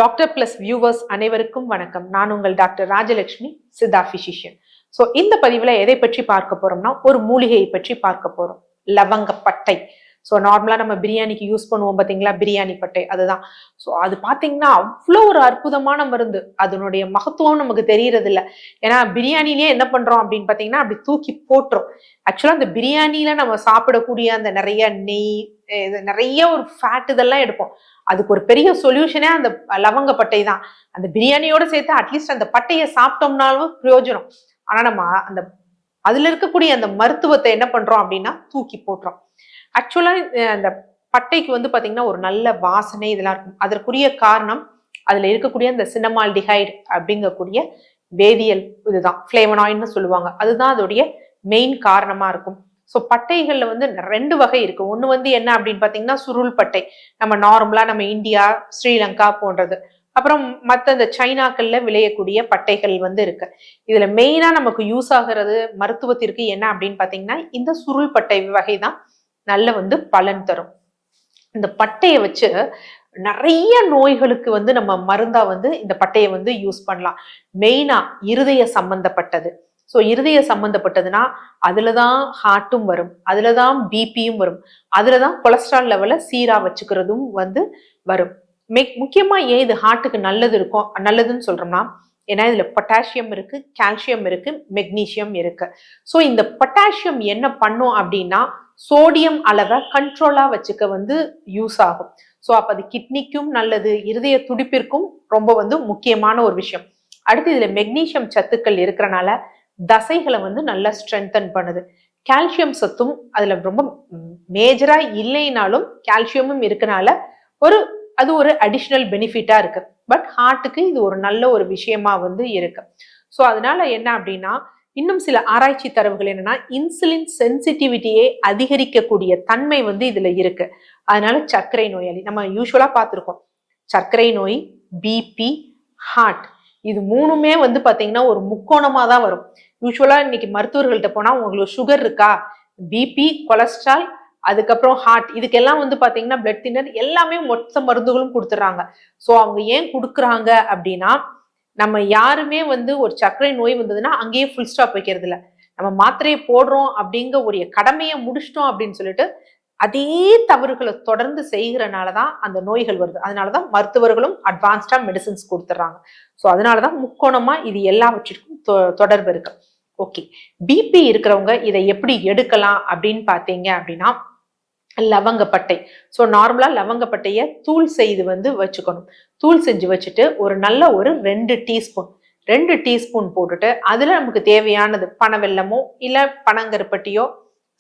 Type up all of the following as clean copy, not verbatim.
Doctor plus viewers அனைவருக்கும் வணக்கம். நான் உங்கள் doctor Rajalakshmi, Siddha physician. So இந்த பதிவில் எதை பற்றி பார்க்க போறோம்னா, ஒரு மூலிகையை பற்றி பார்க்க போறோம். லவங்கப்பட்டை. ஸோ நார்மலா நம்ம பிரியாணிக்கு யூஸ் பண்ணுவோம் பார்த்தீங்களா, பிரியாணி பட்டை, அதுதான். ஸோ அது பார்த்தீங்கன்னா அவ்வளோ ஒரு அற்புதமான மருந்து. அதனுடைய மகத்துவம் நமக்கு தெரியறது இல்லை. ஏன்னா பிரியாணிலேயே என்ன பண்றோம் அப்படின்னு பார்த்தீங்கன்னா, அப்படி தூக்கி போட்டுரும். ஆக்சுவலா அந்த பிரியாணியில நம்ம சாப்பிடக்கூடிய அந்த நிறைய நெய், நிறைய ஒரு ஃபேட் இதெல்லாம் எடுப்போம். அதுக்கு ஒரு பெரிய சொல்யூஷனே அந்த லவங்கப்பட்டை தான். அந்த பிரியாணியோட சேர்த்து அட்லீஸ்ட் அந்த பட்டையை சாப்பிட்டோம்னாலும் பிரயோஜனம். ஆனா நம்ம அந்த அதுல இருக்கக்கூடிய அந்த மருத்துவத்தை என்ன பண்றோம் அப்படின்னா தூக்கி போட்டுறோம். ஆக்சுவலா அந்த பட்டைக்கு வந்து பாத்தீங்கன்னா ஒரு நல்ல வாசனை இதெல்லாம் இருக்கும். அதற்குரிய காரணம் அதுல இருக்கக்கூடிய அந்த சினமால்டிஹைடு அப்படிங்கக்கூடிய வேதியியல் இதுதான், ஃபிளேவனாய்டுன்னு சொல்லுவாங்க. அதுதான் அதோடைய மெயின் காரணமா இருக்கும். ஸோ பட்டைகள்ல வந்து ரெண்டு வகை இருக்கு. ஒண்ணு வந்து என்ன அப்படின்னு பாத்தீங்கன்னா சுருள் பட்டை, நம்ம நார்மலா நம்ம இந்தியா, ஸ்ரீலங்கா போன்றது. அப்புறம் மற்ற இந்த சைனாக்கள்ல விளையக்கூடிய பட்டைகள் வந்து இருக்கு. இதுல மெயினா நமக்கு யூஸ் ஆகிறது மருத்துவத்திற்கு என்ன அப்படின்னு பாத்தீங்கன்னா இந்த சுருள் பட்டை வகை தான் நல்ல வந்து பலன் தரும். இந்த பட்டையை வச்சு நிறைய நோய்களுக்கு வந்து நம்ம மருந்தா வந்து இந்த பட்டையை வந்து யூஸ் பண்ணலாம். மெயினா இருதய சம்பந்தப்பட்டது. ஸோ இருதய சம்பந்தப்பட்டதுன்னா அதுலதான் ஹார்ட்டும் வரும், அதுலதான் பிபியும் வரும், அதுலதான் கொலஸ்ட்ரால் லெவலை சீரா வச்சுக்கிறதும் வந்து வரும். முக்கியமா ஏன் இது ஹார்ட்டுக்கு நல்லது இருக்கும், நல்லதுன்னு சொல்றோம்னா, ஏன்னா இதுல பொட்டாசியம் இருக்கு, கால்சியம் இருக்கு, மெக்னீசியம் இருக்கு. ஸோ இந்த பொட்டாசியம் என்ன பண்ணும் அப்படின்னா சோடியம் அளவை கண்ட்ரோலா வச்சுக்க வந்து யூஸ் ஆகும். ஸோ அப்ப அது கிட்னிக்கும் நல்லது, இருதய துடிப்பிற்கும் ரொம்ப வந்து முக்கியமான ஒரு விஷயம். அடுத்து இதுல மெக்னீசியம் சத்துக்கள் இருக்கிறனால தசைகளை வந்து நல்லா ஸ்ட்ரென்தன் பண்ணுது. கால்சியம் சத்தும் அதுல ரொம்ப மேஜரா இல்லைனாலும் கால்சியமும் இருக்கனால அது ஒரு அடிஷனல் பெனிஃபிட்டா இருக்கு. பட் ஹார்ட்டுக்கு இது ஒரு நல்ல ஒரு விஷயமா வந்து இருக்கு. ஸோ அதனால என்ன அப்படின்னா, இன்னும் சில ஆராய்ச்சி தரவுகள் என்னன்னா, இன்சுலின் சென்சிட்டிவிட்டியை அதிகரிக்கக்கூடிய தன்மை வந்து இதுல இருக்கு. அதனால சர்க்கரை நோயாளி, நம்ம யூஸ்வலா பார்த்திருக்கோம், சர்க்கரை நோய், பிபி, ஹார்ட், இது மூணுமே வந்து பாத்தீங்கன்னா ஒரு முக்கோணமா தான் வரும். யூஸ்வலா இன்னைக்கு மருத்துவர்கள்ட்ட போனா உங்களுக்கு சுகர் இருக்கா, பிபி, கொலஸ்ட்ரால், அதுக்கப்புறம் ஹார்ட், இதுக்கெல்லாம் வந்து பாத்தீங்கன்னா பிளட் தின்னர் எல்லாமே மொத்த மருந்துகளும் கொடுத்துறாங்க. ஸோ அவங்க ஏன் கொடுக்குறாங்க அப்படின்னா, நம்ம யாருமே வந்து ஒரு சர்க்கரை நோய் வந்ததுன்னா அங்கேயே ஃபுல் ஸ்டாப் வைக்கிறது இல்லை. நம்ம மாத்திரையை போடுறோம் அப்படிங்கிற ஒரு கடமையை முடிச்சிட்டோம் அப்படின்னு சொல்லிட்டு அதே தவறுகளை தொடர்ந்து செய்கிறனாலதான் அந்த நோய்கள் வருது. அதனாலதான் மருத்துவர்களும் அட்வான்ஸ்டா மெடிசின்ஸ் கொடுத்துட்றாங்க. ஸோ அதனாலதான் முக்கோணமா இது எல்லாவற்றிற்கும் தொடர்பு இருக்கு. ஓகே, பிபி இருக்கிறவங்க இதை எப்படி எடுக்கலாம் அப்படின்னு பார்த்தீங்க அப்படின்னா, லவங்கப்பட்டை. ஸோ நார்மலா லவங்கப்பட்டையை தூள் செய்து வந்து வச்சுக்கணும். தூள் செஞ்சு வச்சுட்டு ஒரு நல்ல ஒரு 2 டீஸ்பூன் போட்டுட்டு அதுல நமக்கு தேவையானது பனவெல்லமோ இல்ல பனங்கருப்பட்டியோ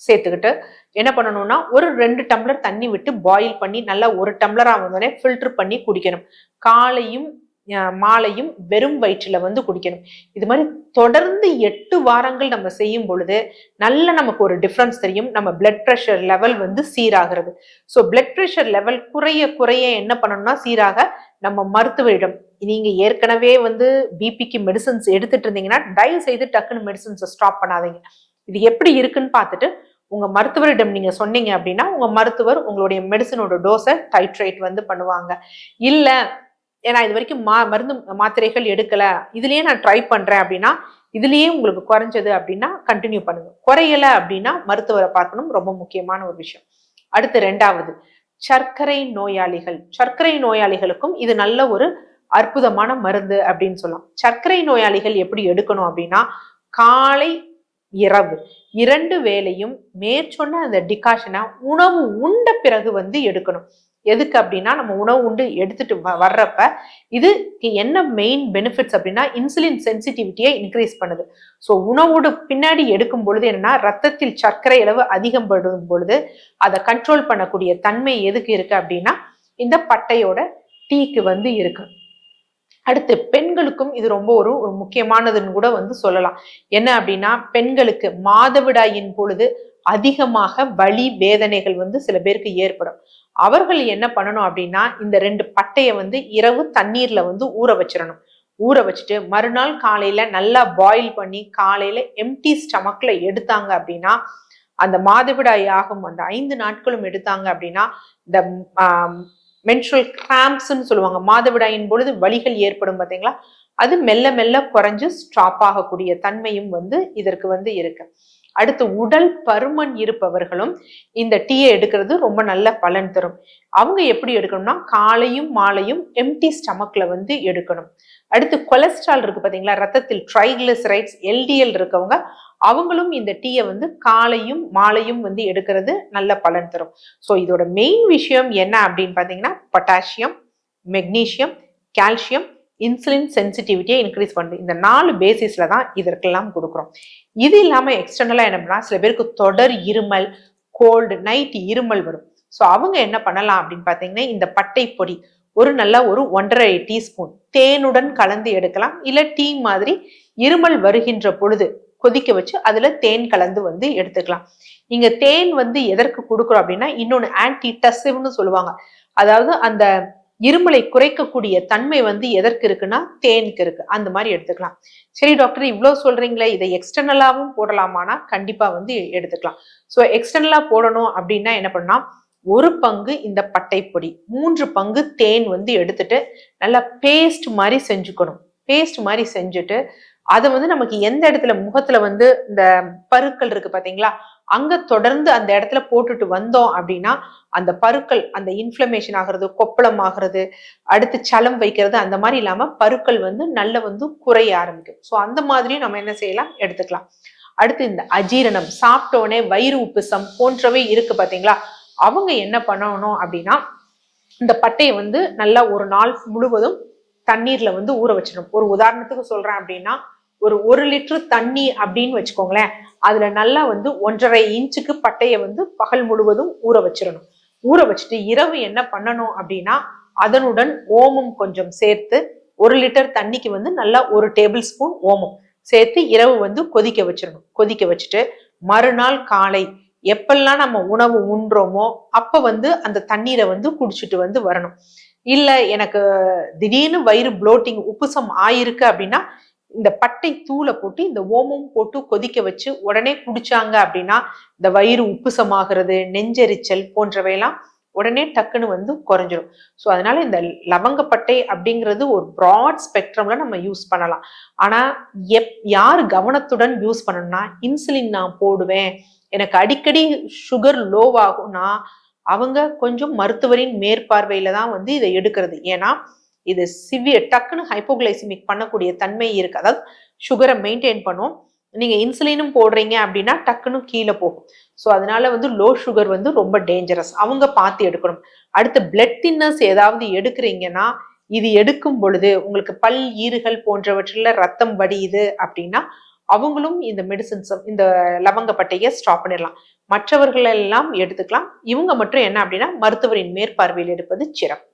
சேர்த்துக்கிட்டு என்ன பண்ணணும்னா ஒரு 2 டம்ளர் தண்ணி விட்டு பாயில் பண்ணி நல்லா 1 டம்ளரா வந்தோடனே ஃபில்டர் பண்ணி குடிக்கணும். காலையும் மாலையும் வெறும் வயிற்றுல வந்து குடிக்கணும். இது மாதிரி தொடர்ந்து 8 வாரங்கள் நம்ம செய்யும் பொழுது நல்ல நமக்கு ஒரு டிஃபரன்ஸ் தெரியும். நம்ம பிளட் பிரஷர் லெவல் வந்து சீராகிறது. ஸோ பிளட் பிரஷர் லெவல் குறைய குறைய என்ன பண்ணணும்னா சீராக நம்ம மருத்துவரிடம், நீங்க ஏற்கனவே வந்து பிபிக்கு மெடிசன்ஸ் எடுத்துட்டு இருந்தீங்கன்னா தயவு செய்து டக்குன்னு மெடிசன்ஸை ஸ்டாப் பண்ணாதீங்க. இது எப்படி இருக்குன்னு பார்த்துட்டு உங்க மருத்துவரிடம் நீங்க சொன்னீங்க அப்படின்னா உங்க மருத்துவர் உங்களுடைய மெடிசனோட டோஸை டைட்ரேட் வந்து பண்ணுவாங்க. இல்ல ஏன்னா இது வரைக்கும் மருந்து மாத்திரைகள் எடுக்கல, இதுலயே நான் ட்ரை பண்றேன் அப்படின்னா இதுலயே உங்களுக்கு குறைஞ்சது அப்படின்னா கண்டினியூ பண்ணுங்க. குறையல அப்படின்னா மருத்துவரை பார்க்கணும், ரொம்ப முக்கியமான ஒரு விஷயம். அடுத்து 2வது, சர்க்கரை நோயாளிகள். சர்க்கரை நோயாளிகளுக்கும் இது நல்ல ஒரு அற்புதமான மருந்து அப்படின்னு சொல்லலாம். சர்க்கரை நோயாளிகள் எப்படி எடுக்கணும் அப்படின்னா, காலை இரவு 2 வேளையும் மேற்சொன்ன அந்த டிகாஷனை உணவு உண்ட பிறகு வந்து எடுக்கணும். எதுக்கு அப்படின்னா, நம்ம உணவு உண்டு எடுத்துட்டு வர்றப்ப இதுக்கு என்ன மெயின் பெனிஃபிட்ஸ் அப்படின்னா இன்சுலின் சென்சிட்டிவிட்டியை இன்க்ரீஸ் பண்ணுது. ஸோ உணவோடு பின்னாடி எடுக்கும் பொழுது என்னன்னா ரத்தத்தில் சர்க்கரை அளவு அதிகப்படும் பொழுது அதை கண்ட்ரோல் பண்ணக்கூடிய தன்மை எதுக்கு இருக்கு அப்படின்னா இந்த பட்டையோட டீக்கு வந்து இருக்கு. அடுத்து பெண்களுக்கும் இது ரொம்ப ஒரு முக்கியமானதுன்னு கூட வந்து சொல்லலாம். என்ன அப்படின்னா, பெண்களுக்கு மாதவிடாயின் பொழுது அதிகமாக வலி வேதனைகள் வந்து சில பேருக்கு ஏற்படும். அவர்கள் என்ன பண்ணணும் அப்படின்னா, இந்த 2 பட்டையை வந்து இரவு தண்ணீர்ல வந்து ஊற வச்சிடணும். ஊற வச்சுட்டு மறுநாள் காலையில நல்லா பாயில் பண்ணி காலையில எம்டி ஸ்டமக்ல எடுத்தாங்க அப்படின்னா, அந்த மாதவிடாய் ஆகும் அந்த 5 நாட்களும் எடுத்தாங்க அப்படின்னா இந்த மென்ஸ்ட்ரல் கிராம்ப்ஸ்ன்னு சொல்லுவாங்க, மாதவிடாயின் பொழுது வலிகள் ஏற்படும் பார்த்தீங்களா, அது மெல்ல மெல்ல குறைஞ்சு ஸ்டாப் ஆகக்கூடிய தன்மையும் வந்து இதற்கு வந்து இருக்கு. அடுத்து உடல் பருமன் இருப்பவர்களும் இந்த டீயை எடுக்கிறது ரொம்ப நல்ல பலன் தரும். அவங்க எப்படி எடுக்கணும்னா காலையும் மாலையும் எம்டி ஸ்டமக்ல வந்து எடுக்கணும். அடுத்து கொலஸ்ட்ரால் இருக்கு பாத்தீங்களா, ரத்தத்தில் ட்ரைகிளிசரைட்ஸ் எல்டிஎல் இருக்கவங்க அவங்களும் இந்த டீயை வந்து காலையும் மாலையும் வந்து எடுக்கிறது நல்ல பலன் தரும். ஸோ இதோட மெயின் விஷயம் என்ன அப்படின்னு பாத்தீங்கன்னா பொட்டாசியம், மெக்னீசியம், கால்சியம், இன்சுலின் சென்சிட்டிவிட்டியை இன்க்ரீஸ் பண்ணுது. இந்த 4 பேசிஸ்ல தான் இதற்கெல்லாம் கொடுக்குறோம். இது இல்லாம எக்ஸ்டர்னலா என்ன பண்ணா சில பேருக்கு தொடர் இருமல், கோல்டு, நைட் இருமல் வரும். ஸோ அவங்க என்ன பண்ணலாம் அப்படின்னு பாத்தீங்கன்னா இந்த பட்டை பொடி ஒரு 1.5 டீஸ்பூன் தேனுடன் கலந்து எடுக்கலாம். இல்ல டீ மாதிரி இருமல் வருகின்ற பொழுது கொதிக்க வச்சு அதுல தேன் கலந்து வந்து எடுத்துக்கலாம். இங்க தேன் வந்து எதற்கு கொடுக்குறோம் அப்படின்னா இன்னொன்னு ஆன்டி டசிவ்னு சொல்லுவாங்க. அதாவது அந்த இருமலை குறைக்கக்கூடிய தன்மை வந்து எதற்கு இருக்குன்னா தேனுக்கு இருக்கு. அந்த மாதிரி எடுத்துக்கலாம். சரி டாக்டர் இவ்வளவு சொல்றீங்களே, இதை எக்ஸ்டர்னலாவும் போடலாமானா கண்டிப்பா வந்து எடுத்துக்கலாம். ஸோ எக்ஸ்டர்னலா போடணும் அப்படின்னா என்ன பண்ணா 1 பங்கு இந்த பட்டை பொடி, 3 பங்கு தேன் வந்து எடுத்துட்டு நல்லா பேஸ்ட் மாதிரி செஞ்சுக்கணும். பேஸ்ட் மாதிரி செஞ்சுட்டு அதை வந்து நமக்கு எந்த இடத்துல முகத்துல வந்து இந்த பருக்கள் இருக்கு பாத்தீங்களா, அங்க தொடர்ந்து அந்த இடத்துல போட்டுட்டு வந்தோம் அப்படின்னா அந்த பருக்கள், அந்த இன்ஃப்ளமேஷன் ஆகிறது, கொப்பளம் ஆகிறது, அடுத்து சலம் வைக்கிறது, அந்த மாதிரி இல்லாம பருக்கள் வந்து நல்ல வந்து குறைய ஆரம்பிக்கும். ஸோ அந்த மாதிரியும் நம்ம என்ன செய்யலாம், எடுத்துக்கலாம். அடுத்து இந்த அஜீரணம், சாப்பிட்டோடனே வயிறு உப்புசம் போன்றவை இருக்கு பாத்தீங்களா, அவங்க என்ன பண்ணணும் அப்படின்னா இந்த பட்டையை வந்து நல்லா ஒரு நாள் முழுவதும் தண்ணீர்ல வந்து ஊற வச்சிடணும். ஒரு உதாரணத்துக்கு சொல்றேன் அப்படின்னா ஒரு 1 லிட்டர் தண்ணி அப்படின்னு வச்சுக்கோங்களேன், அதுல நல்லா வந்து 1.5 இன்ச்சுக்கு பட்டையை வந்து பகல் முழுவதும் ஊற வச்சிடணும். ஊற வச்சுட்டு இரவு என்ன பண்ணணும் அப்படின்னா அதனுடன் ஓமம் கொஞ்சம் சேர்த்து 1 லிட்டர் தண்ணிக்கு வந்து நல்லா 1 டேபிள் ஸ்பூன் ஓமம் சேர்த்து இரவு வந்து கொதிக்க வச்சிடணும். கொதிக்க வச்சுட்டு மறுநாள் காலை எப்பெல்லாம் நம்ம உணவு உண்றோமோ அப்ப வந்து அந்த தண்ணீரை வந்து குடிச்சிட்டு வந்து வரணும். இல்ல எனக்கு திடீர்னு வயிறு ப்ளோட்டிங் உப்புசம் ஆயிருக்கு அப்படின்னா இந்த பட்டை தூளை போட்டு இந்த ஓமம் போட்டு கொதிக்க வச்சு உடனே குடிச்சாங்க அப்படின்னா இந்த வயிறு உப்புசமாகிறது, நெஞ்செரிச்சல் போன்றவையெல்லாம் உடனே டக்குன்னு வந்து குறைஞ்சிடும். ஸோ அதனால இந்த லவங்கப்பட்டை அப்படிங்கிறது ஒரு ப்ராட் ஸ்பெக்ட்ரம்ல நம்ம யூஸ் பண்ணலாம். ஆனா யார் கவனத்துடன் யூஸ் பண்ணணும்னா இன்சுலின் நான் போடுவேன், எனக்கு அடிக்கடி சுகர் லோவாகும்னா அவங்க கொஞ்சம் மருத்துவரின் மேற்பார்வையில தான் வந்து இதை எடுக்கிறது. ஏன்னா இது டக்குன்னு ஹைப்போகிளைசிமிக் பண்ணக்கூடிய தன்மை இருக்கு. அதாவது சுகரை மெயின்டைன் பண்ணும். நீங்க இன்சுலினும் போடுறீங்க அப்படின்னா டக்குன்னு கீழே போகும். ஸோ அதனால வந்து லோ சுகர் வந்து ரொம்ப டேஞ்சரஸ், அவங்க பார்த்து எடுக்கணும். அடுத்து பிளட் தின்னர்ஸ் ஏதாவது எடுக்கிறீங்கன்னா இது எடுக்கும் பொழுது உங்களுக்கு பல், ஈறுகள் போன்றவற்றில் ரத்தம் வடியுது அப்படின்னா அவங்களும் இந்த மெடிசின்ஸ், இந்த லவங்கப்பட்டையை ஸ்டாப் பண்ணிடலாம். மற்றவர்கள் எல்லாம் எடுத்துக்கலாம். இவங்க மட்டும் என்ன அப்படின்னா மருத்துவரின் மேற்பார்வையில் எடுப்பது சிறப்பு.